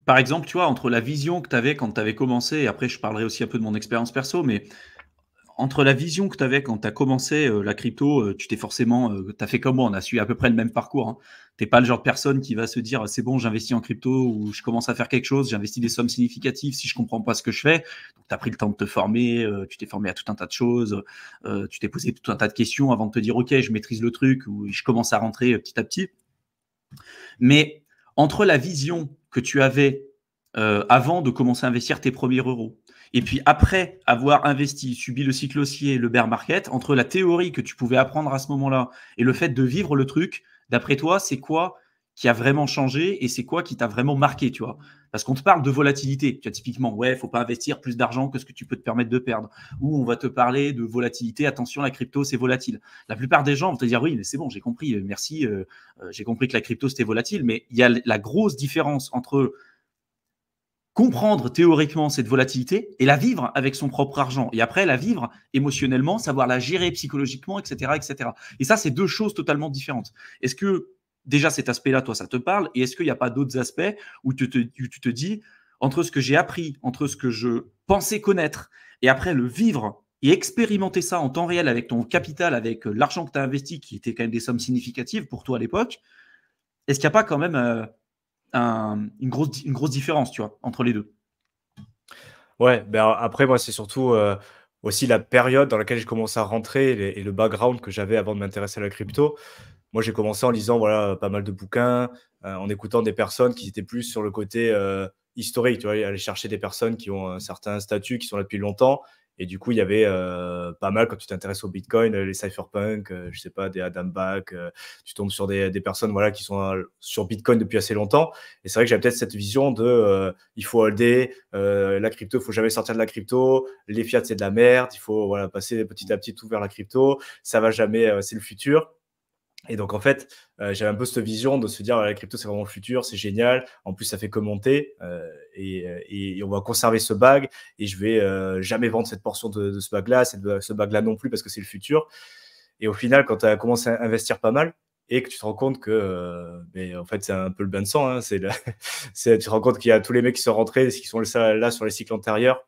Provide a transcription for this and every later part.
par exemple, tu vois, entre la vision que tu avais quand tu avais commencé, et après je parlerai aussi un peu de mon expérience perso, mais entre la vision que tu avais quand tu as commencé la crypto, tu t'es forcément, tu as fait comme moi, on a suivi à peu près le même parcours. Hein. Tu n'es pas le genre de personne qui va se dire c'est bon, j'investis en crypto ou je commence à faire quelque chose, j'investis des sommes significatives si je ne comprends pas ce que je fais. Donc, tu as pris le temps de te former, tu t'es formé à tout un tas de choses, tu t'es posé tout un tas de questions avant de te dire ok, je maîtrise le truc ou je commence à rentrer petit à petit. Mais entre la vision que tu avais avant de commencer à investir tes premiers euros, et puis après avoir investi, subi le cycle haussier, le bear market, entre la théorie que tu pouvais apprendre à ce moment-là et le fait de vivre le truc, d'après toi, c'est quoi qui a vraiment changé et c'est quoi qui t'a vraiment marqué, tu vois? Parce qu'on te parle de volatilité. Tu vois, typiquement, ouais, faut pas investir plus d'argent que ce que tu peux te permettre de perdre. Ou on va te parler de volatilité. Attention, la crypto, c'est volatile. La plupart des gens vont te dire oui, mais c'est bon, j'ai compris, merci, j'ai compris que la crypto, c'était volatile. Mais il y a la grosse différence entre comprendre théoriquement cette volatilité et la vivre avec son propre argent. Et après, la vivre émotionnellement, savoir la gérer psychologiquement, etc. etc. Et ça, c'est deux choses totalement différentes. Est-ce que déjà cet aspect-là, toi, ça te parle? Et est-ce qu'il n'y a pas d'autres aspects où tu te dis, entre ce que j'ai appris, entre ce que je pensais connaître, et après le vivre et expérimenter ça en temps réel avec ton capital, avec l'argent que tu as investi, qui était quand même des sommes significatives pour toi à l'époque, est-ce qu'il n'y a pas quand même une grosse différence, tu vois, entre les deux? Ouais, ben après, moi, c'est surtout aussi la période dans laquelle j'ai commencé à rentrer et le background que j'avais avant de m'intéresser à la crypto. Moi, j'ai commencé en lisant voilà, pas mal de bouquins, en écoutant des personnes qui étaient plus sur le côté historique, tu vois, aller chercher des personnes qui ont un certain statut, qui sont là depuis longtemps. Et du coup, il y avait pas mal, quand tu t'intéresses au Bitcoin, les cypherpunks, je sais pas, des Adam Back, tu tombes sur des personnes voilà, qui sont sur Bitcoin depuis assez longtemps. Et c'est vrai que j'avais peut-être cette vision de il faut holder, la crypto, il faut jamais sortir de la crypto, les fiat, c'est de la merde, il faut voilà, passer petit à petit tout vers la crypto, ça va jamais, c'est le futur. Et donc, en fait, j'avais un peu cette vision de se dire, la crypto, c'est vraiment le futur, c'est génial. En plus, ça fait que monter et on va conserver ce bag et je vais jamais vendre cette portion de ce bag-là, ce bag-là non plus parce que c'est le futur. Et au final, quand tu as commencé à investir pas mal et que tu te rends compte que, ben, en fait, c'est un peu le bain de sang, hein, tu te rends compte qu'il y a tous les mecs qui sont rentrés, qui sont là sur les cycles antérieurs,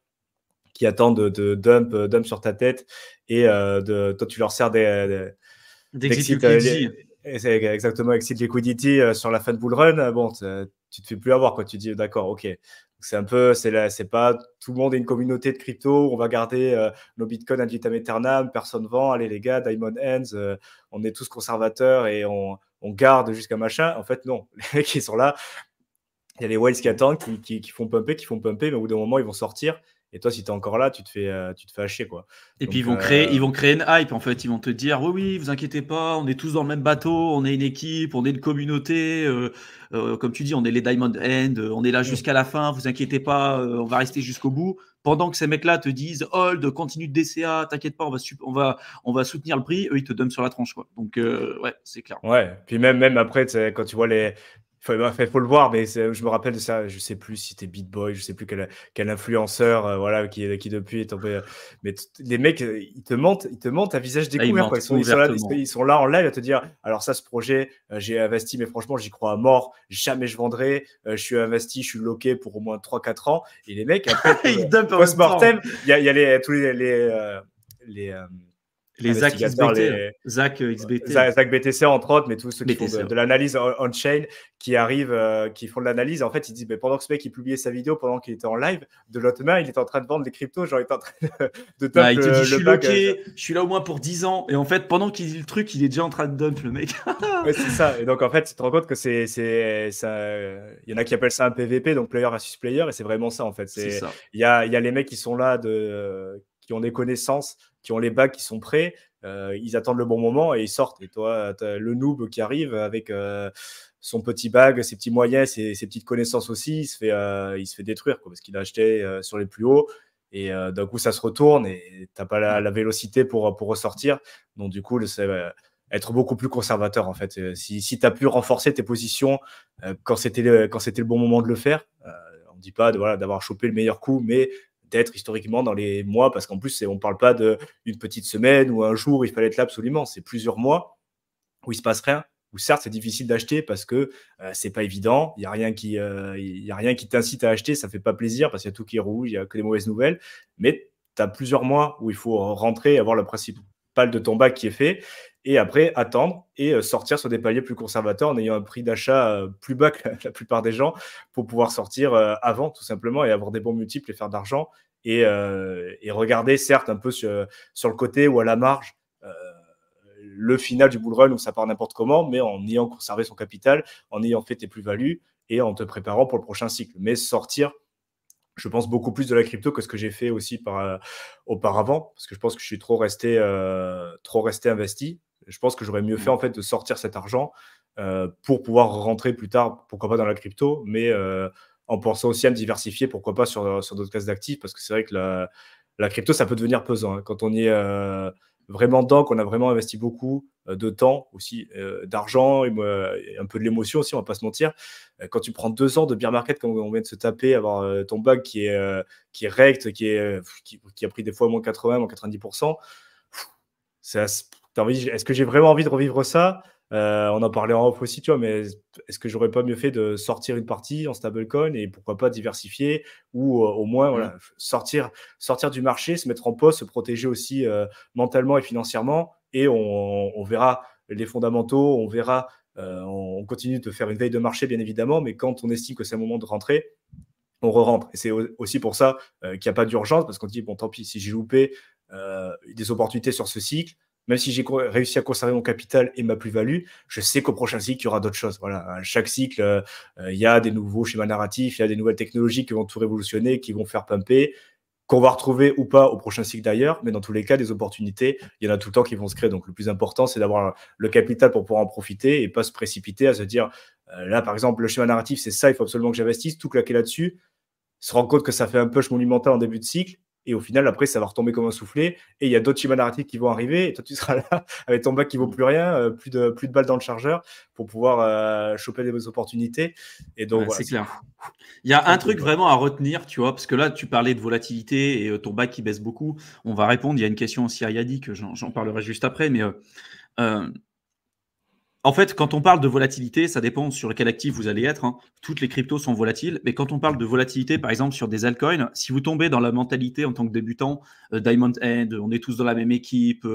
qui attendent de dump sur ta tête et toi, tu leur sers D'exit d'exit liquidity. c'est exactement exit liquidity sur la fin de bull run, bon, tu te fais plus avoir quoi. Tu dis d'accord, ok. C'est un peu, c'est pas tout le monde est une communauté de crypto. On va garder nos bitcoins ad vitam aeternam, personne vend. Allez les gars, diamond hands, on est tous conservateurs et on garde jusqu'à machin. En fait, non. Les mecs qui sont là, il y a les whales qui attendent, qui font pumper, mais au bout d'un moment ils vont sortir. Et toi, si tu es encore là, tu te fais hacher quoi. Et puis Donc ils vont créer une hype en fait. Ils vont te dire oui, oui, vous inquiétez pas, on est tous dans le même bateau, on est une équipe, on est une communauté. Comme tu dis, on est les Diamond End, on est là jusqu'à la fin. Vous inquiétez pas, on va rester jusqu'au bout. Pendant que ces mecs-là te disent hold, continue de DCA, t'inquiète pas, on va soutenir le prix. Eux, ils te donnent sur la tranche quoi. Donc ouais, c'est clair. ouais, puis même après, quand tu vois les. Faut le voir, mais je me rappelle de ça. Je sais plus si c'était BitBoy, je sais plus quel influenceur, voilà, qui depuis est tombé. Mais les mecs, ils te mentent à visage Là, ils découvert, quoi. mentent ouvertement. Ils sont là en live à te dire, alors ça, ce projet, j'ai investi, mais franchement, j'y crois à mort. Jamais je vendrai. Je suis investi, je suis bloqué pour au moins 3 4 ans. Et les mecs, après, Ils dumpent en même temps. post-mortem, il y a tous les Les Zach investigateurs, XBT, Zach XBT, Zach BTC entre autres, mais tous ceux qui font BTC. de l'analyse on-chain, qui arrivent, qui font de l'analyse. En fait, ils disent, mais pendant que ce mec il publiait sa vidéo, pendant qu'il était en live, de l'autre main, il était en train de vendre des cryptos, genre il était en train de Ah, dump il te dit, je le suis bag. loqué, je suis là au moins pour 10 ans. Et en fait, pendant qu'il dit le truc, il est déjà en train de dump, le mec. Ouais, c'est ça. Et donc, en fait, tu te rends compte que il y en a qui appellent ça un PVP, donc player versus player, et c'est vraiment ça, en fait. C'est ça. Il y a les mecs qui sont là, qui ont des connaissances, qui ont les bags, qui sont prêts, ils attendent le bon moment et ils sortent. Et toi, t'as le noob qui arrive avec son petit bag, ses petits moyens, ses petites connaissances aussi, il se fait détruire, quoi, parce qu'il a acheté sur les plus hauts. Et d'un coup, ça se retourne et t'as pas Ouais. la vélocité pour ressortir. Donc, du coup, c'est être beaucoup plus conservateur en fait. Si tu as pu renforcer tes positions quand c'était le bon moment de le faire, on ne dit pas voilà, d'avoir chopé le meilleur coup, mais d'être historiquement dans les mois, parce qu'en plus, on ne parle pas d'une petite semaine ou un jour, il fallait être là absolument. C'est plusieurs mois où il ne se passe rien. où certes, c'est difficile d'acheter parce que c'est pas évident, il n'y a rien qui t'incite à acheter, ça fait pas plaisir parce qu'il y a tout qui est rouge, il y a que des mauvaises nouvelles, mais tu as plusieurs mois où il faut rentrer, avoir le principal de ton bac qui est fait, et après attendre et sortir sur des paliers plus conservateurs en ayant un prix d'achat plus bas que la plupart des gens pour pouvoir sortir avant, tout simplement, et avoir des bons multiples et faire d'argent. Et regarder, certes, un peu sur le côté ou à la marge, le final du bull run où ça part n'importe comment, mais en ayant conservé son capital, en ayant fait tes plus-values et en te préparant pour le prochain cycle. Mais sortir, je pense, beaucoup plus de la crypto que ce que j'ai fait aussi auparavant, parce que je pense que je suis trop resté investi. Je pense que j'aurais mieux fait en fait de sortir cet argent pour pouvoir rentrer plus tard, pourquoi pas dans la crypto, mais en pensant aussi à me diversifier, pourquoi pas sur d'autres classes d'actifs, parce que c'est vrai que la crypto, ça peut devenir pesant. Hein. Quand on est vraiment dedans, qu'on a vraiment investi beaucoup de temps aussi, d'argent et un peu de l'émotion aussi, on va pas se mentir. Quand tu prends 2 ans de bear market, comme on vient de se taper, avoir ton bug qui est rect, qui a pris des fois moins 80, moins 90%, est-ce que j'ai vraiment envie de revivre ça? On en parlait en off aussi, tu vois, mais est-ce que j'aurais pas mieux fait de sortir une partie en stablecoin et pourquoi pas diversifier ou au moins voilà, sortir du marché, se mettre en poste, se protéger aussi mentalement et financièrement, et on verra les fondamentaux, on verra, on continue de faire une veille de marché bien évidemment, mais quand on estime que c'est le moment de rentrer, on re-rentre. Et c'est aussi pour ça qu'il n'y a pas d'urgence, parce qu'on dit, bon, tant pis, si j'ai loupé des opportunités sur ce cycle, même si j'ai réussi à conserver mon capital et ma plus-value, je sais qu'au prochain cycle, il y aura d'autres choses. Voilà, à chaque cycle, il y a des nouveaux schémas narratifs, il y a des nouvelles technologies qui vont tout révolutionner, qui vont faire pumper, qu'on va retrouver ou pas au prochain cycle d'ailleurs, mais dans tous les cas, des opportunités, il y en a tout le temps qui vont se créer. Donc le plus important, c'est d'avoir le capital pour pouvoir en profiter et pas se précipiter à se dire, là, par exemple, le schéma narratif, c'est ça, il faut absolument que j'investisse, tout claquer là-dessus, se rendre compte que ça fait un push monumental en début de cycle, et au final, après, ça va retomber comme un soufflé, et il y a d'autres schémas narratifs qui vont arriver, et toi, tu seras là avec ton bac qui vaut plus rien, plus de balles dans le chargeur, pour pouvoir choper des bonnes opportunités. Et donc, voilà, c'est clair. Il y a un truc vraiment à retenir, tu vois, parce que là, tu parlais de volatilité et ton bac qui baisse beaucoup. On va répondre. Il y a une question aussi à Yadi que j'en parlerai juste après, mais en fait, quand on parle de volatilité, ça dépend sur quel actif vous allez être. Hein. Toutes les cryptos sont volatiles. Mais quand on parle de volatilité, par exemple, sur des altcoins, si vous tombez dans la mentalité en tant que débutant, Diamond Hand, on est tous dans la même équipe,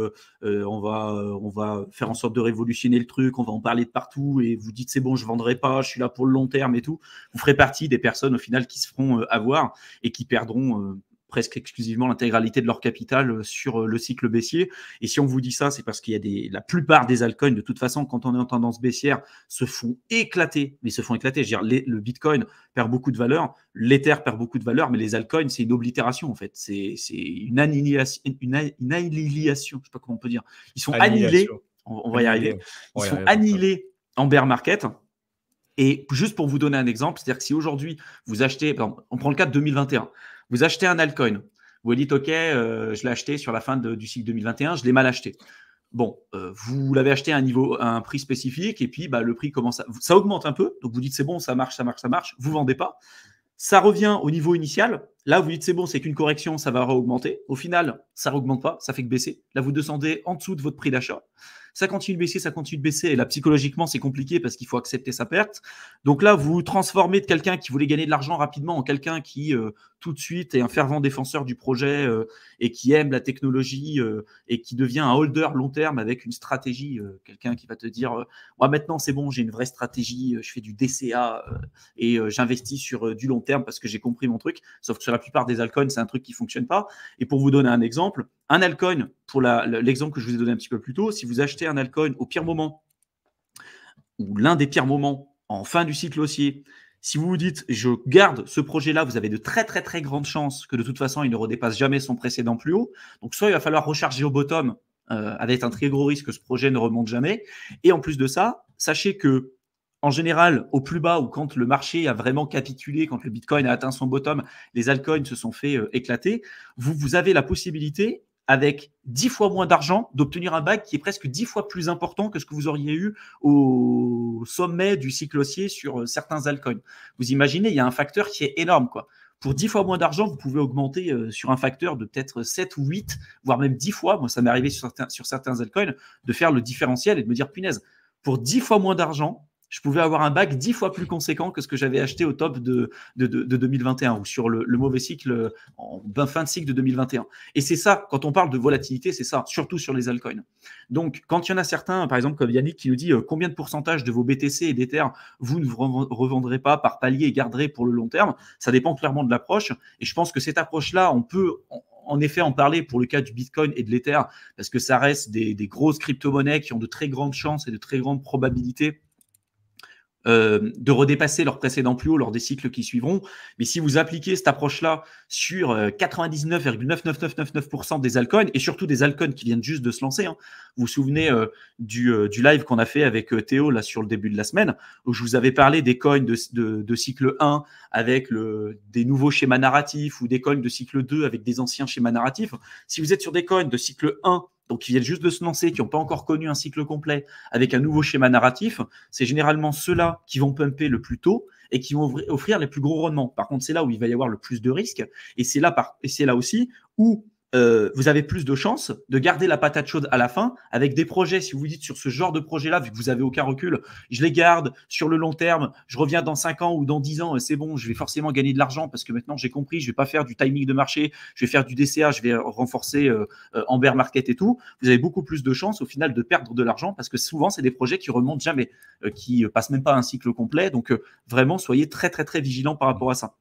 on va faire en sorte de révolutionner le truc, on va en parler de partout, et vous dites c'est bon, je ne vendrai pas, je suis là pour le long terme et tout, vous ferez partie des personnes au final qui se feront avoir et qui perdront presque exclusivement l'intégralité de leur capital sur le cycle baissier. Et si on vous dit ça, c'est parce qu'il y a la plupart des altcoins, de toute façon, quand on est en tendance baissière, se font éclater. Mais se font éclater. Je veux dire, le Bitcoin perd beaucoup de valeur, l'Ether perd beaucoup de valeur, mais les altcoins, c'est une oblitération, en fait. C'est une annihilation. Je ne sais pas comment on peut dire. Ils sont annihilés. On va y arriver. Ils sont annihilés en bear market. Et juste pour vous donner un exemple, c'est-à-dire que si aujourd'hui, vous achetez, on prend le cas de 2021, vous achetez un altcoin, vous dites, OK, je l'ai acheté sur la fin du cycle 2021, je l'ai mal acheté. Bon, vous l'avez acheté à un prix spécifique, et puis le prix commence ça augmente un peu, donc vous dites, c'est bon, ça marche, vous ne vendez pas. Ça revient au niveau initial. Là, vous dites, c'est bon, c'est qu'une correction, ça va augmenter. Au final, ça ne augmente pas, ça fait que baisser. Là, vous descendez en dessous de votre prix d'achat. Ça continue de baisser, Et là, psychologiquement, c'est compliqué parce qu'il faut accepter sa perte. Donc là, vous vous transformez de quelqu'un qui voulait gagner de l'argent rapidement en quelqu'un qui, tout de suite, est un fervent défenseur du projet et qui aime la technologie et qui devient un holder long terme avec une stratégie. Quelqu'un qui va te dire, moi, maintenant, c'est bon, j'ai une vraie stratégie, je fais du DCA et j'investis sur du long terme parce que j'ai compris mon truc. Sauf que sur la plupart des altcoins, c'est un truc qui ne fonctionne pas. Et pour vous donner un exemple, un altcoin, pour l'exemple que je vous ai donné un petit peu plus tôt, si vous achetez un altcoin au pire moment, ou l'un des pires moments, en fin du cycle haussier, si vous vous dites, je garde ce projet-là, vous avez de très, très, très grandes chances que de toute façon, il ne redépasse jamais son précédent plus haut. Donc, soit il va falloir recharger au bottom avec un très gros risque que ce projet ne remonte jamais. Et en plus de ça, sachez que en général, au plus bas ou quand le marché a vraiment capitulé, quand le Bitcoin a atteint son bottom, les altcoins se sont fait éclater, vous avez la possibilité, avec 10 fois moins d'argent, d'obtenir un bac qui est presque 10 fois plus important que ce que vous auriez eu au sommet du cycle haussier sur certains altcoins. Vous imaginez, il y a un facteur qui est énorme, quoi. Pour 10 fois moins d'argent, vous pouvez augmenter sur un facteur de peut-être 7 ou 8, voire même 10 fois. Moi, ça m'est arrivé sur certains altcoins, de faire le différentiel et de me dire, punaise, pour 10 fois moins d'argent, je pouvais avoir un bac 10 fois plus conséquent que ce que j'avais acheté au top de 2021 ou sur le mauvais cycle, en fin de cycle de 2021. Et c'est ça, quand on parle de volatilité, c'est ça, surtout sur les altcoins. Donc, quand il y en a certains, par exemple, comme Yannick qui nous dit combien de pourcentage de vos BTC et d'Ether vous ne revendrez pas par palier et garderez pour le long terme, ça dépend clairement de l'approche. Et je pense que cette approche-là, on peut en effet en parler pour le cas du Bitcoin et de l'Ether, parce que ça reste des grosses crypto-monnaies qui ont de très grandes chances et de très grandes probabilités de redépasser leur précédent plus haut lors des cycles qui suivront. Mais si vous appliquez cette approche-là sur 99,99999% des altcoins, et surtout des altcoins qui viennent juste de se lancer, hein. Vous vous souvenez du live qu'on a fait avec Théo là, sur le début de la semaine, où je vous avais parlé des coins de cycle 1 avec des nouveaux schémas narratifs, ou des coins de cycle 2 avec des anciens schémas narratifs. Si vous êtes sur des coins de cycle 1, donc qui viennent juste de se lancer, qui n'ont pas encore connu un cycle complet, avec un nouveau schéma narratif, c'est généralement ceux-là qui vont pumper le plus tôt et qui vont offrir les plus gros rendements. Par contre, c'est là où il va y avoir le plus de risques, et c'est là aussi où vous avez plus de chances de garder la patate chaude à la fin avec des projets. Si vous vous dites sur ce genre de projet-là, vu que vous n'avez aucun recul, je les garde sur le long terme, je reviens dans 5 ans ou dans 10 ans, c'est bon, je vais forcément gagner de l'argent parce que maintenant j'ai compris, je ne vais pas faire du timing de marché, je vais faire du DCA, je vais renforcer en bear market et tout. Vous avez beaucoup plus de chances au final de perdre de l'argent parce que souvent, c'est des projets qui remontent jamais, qui passent même pas un cycle complet. Donc vraiment, soyez très, très, très vigilants par rapport à ça.